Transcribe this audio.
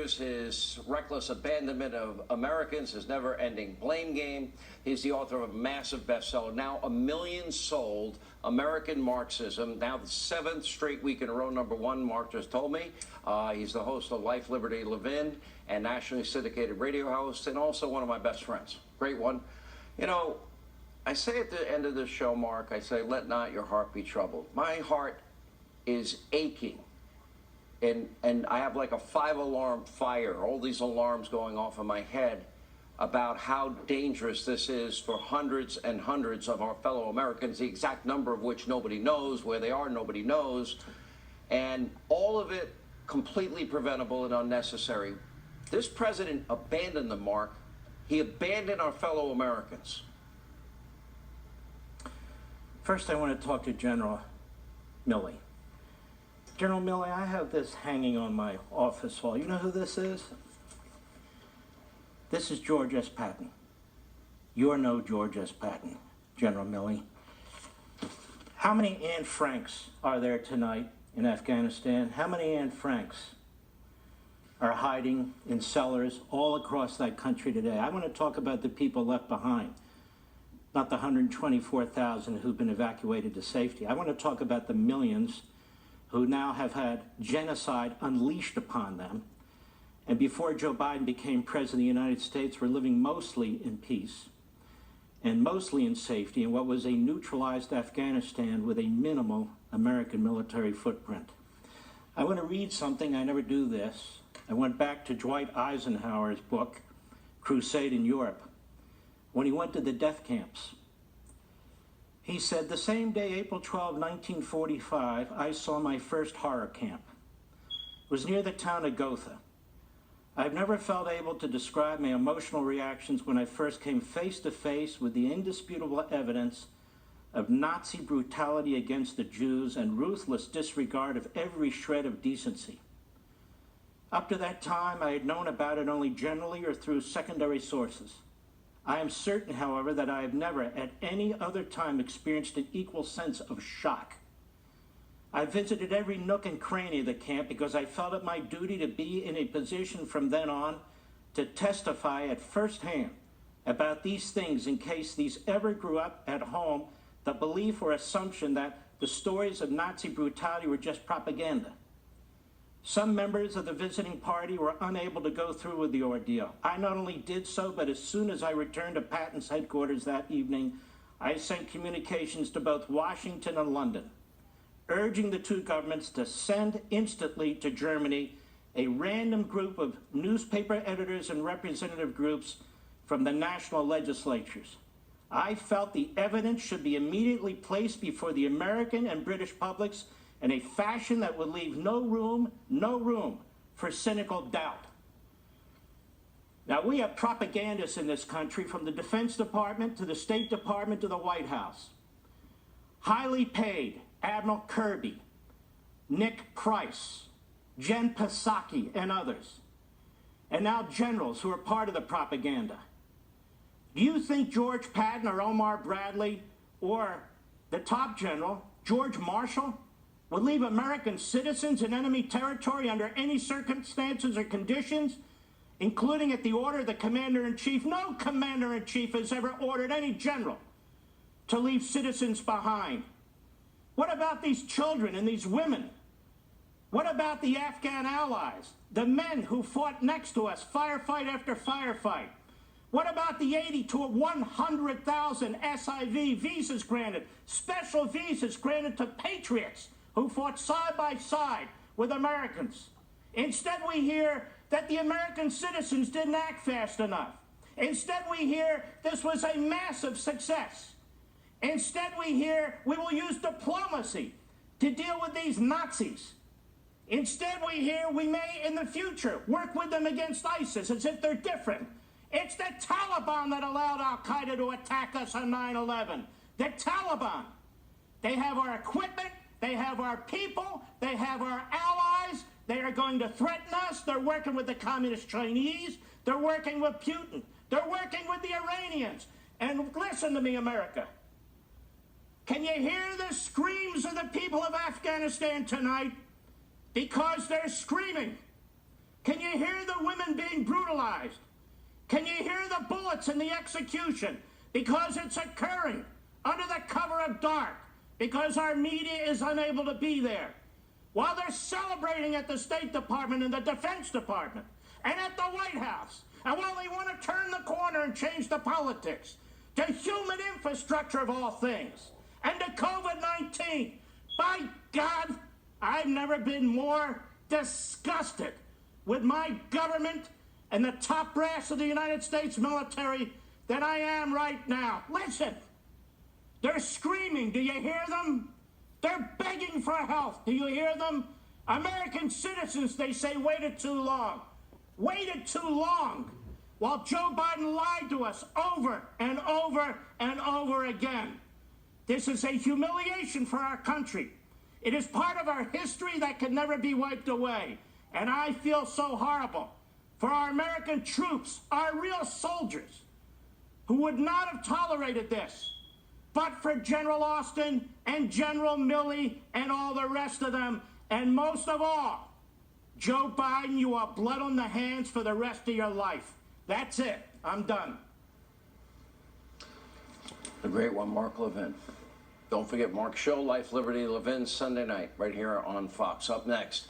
authors his reckless abandonment of Americans, his never-ending blame game. He's the author of a massive bestseller, now 1 million sold, American Marxism, now the 7th straight week in a row, #1, Mark just told me. He's the host of Life, Liberty, Levin, and nationally syndicated radio host, and also one of my best friends. Great one. You know, I say at the end of the show, Mark, I say, let not your heart be troubled. My heart is aching. And I have like a 5-alarm fire, all these alarms going off in my head about how dangerous this is for hundreds and hundreds of our fellow Americans, the exact number of which nobody knows, where they are, nobody knows, and all of it completely preventable and unnecessary. This president abandoned them, Mark. He abandoned our fellow Americans. First, I want to talk to General Milley. General Milley, I have this hanging on my office wall. You know who this is? This is George S. Patton. You're no George S. Patton, General Milley. How many Anne Franks are there tonight in Afghanistan? How many Anne Franks are hiding in cellars all across that country today? I want to talk about the people left behind, not the 124,000 who've been evacuated to safety. I want to talk about the millions who now have had genocide unleashed upon them. And before Joe Biden became president of the United States, were living mostly in peace and mostly in safety in what was a neutralized Afghanistan with a minimal American military footprint. I want to read something. I never do this. I went back to Dwight Eisenhower's book, Crusade in Europe, when he went to the death camps. He said, the same day, April 12, 1945, I saw my first horror camp. It was near the town of Gotha. I've never felt able to describe my emotional reactions when I first came face to face with the indisputable evidence of Nazi brutality against the Jews and ruthless disregard of every shred of decency. Up to that time, I had known about it only generally or through secondary sources. I am certain, however, that I have never at any other time experienced an equal sense of shock. I visited every nook and cranny of the camp because I felt it my duty to be in a position from then on to testify at first hand about these things in case these ever grew up at home, the belief or assumption that the stories of Nazi brutality were just propaganda. Some members of the visiting party were unable to go through with the ordeal. I not only did so, but as soon as I returned to Patton's headquarters that evening, I sent communications to both Washington and London, urging the two governments to send instantly to Germany a random group of newspaper editors and representative groups from the national legislatures. I felt the evidence should be immediately placed before the American and British publics in a fashion that would leave no room for cynical doubt. Now, we have propagandists in this country, from the Defense Department to the State Department to the White House. Highly paid Admiral Kirby, Nick Price, Jen Psaki, and others. And now generals who are part of the propaganda. Do you think George Patton or Omar Bradley or the top general, George Marshall, would leave American citizens in enemy territory under any circumstances or conditions, including at the order of the commander-in-chief? No commander-in-chief has ever ordered any general to leave citizens behind. What about these children and these women? What about the Afghan allies, the men who fought next to us, firefight after firefight? What about the 80 to 100,000 SIV visas granted, special visas granted to patriots who fought side by side with Americans? Instead, we hear that the American citizens didn't act fast enough. Instead, we hear this was a massive success. Instead, we hear we will use diplomacy to deal with these Nazis. Instead, we hear we may, in the future, work with them against ISIS as if they're different. It's the Taliban that allowed al-Qaeda to attack us on 9/11. The Taliban. They have our equipment. They have our people, they have our allies, they are going to threaten us, they're working with the Communist Chinese, they're working with Putin, they're working with the Iranians. And listen to me, America. Can you hear the screams of the people of Afghanistan tonight? Because they're screaming. Can you hear the women being brutalized? Can you hear the bullets in the execution? Because it's occurring under the cover of dark, because our media is unable to be there. While they're celebrating at the State Department and the Defense Department and at the White House, and while they want to turn the corner and change the politics to human infrastructure of all things, and to COVID-19, by God, I've never been more disgusted with my government and the top brass of the United States military than I am right now. Listen, they're screaming. Do you hear them? They're begging for help. Do you hear them? American citizens, they say, waited too long. Waited too long while Joe Biden lied to us over and over and over again. This is a humiliation for our country. It is part of our history that can never be wiped away. And I feel so horrible for our American troops, our real soldiers, who would not have tolerated this, but for General Austin and General Milley and all the rest of them. And most of all, Joe Biden, you are blood on the hands for the rest of your life. That's it. I'm done. The great one, Mark Levin. Don't forget Mark's show, Life, Liberty, Levin, Sunday night, right here on Fox. Up next,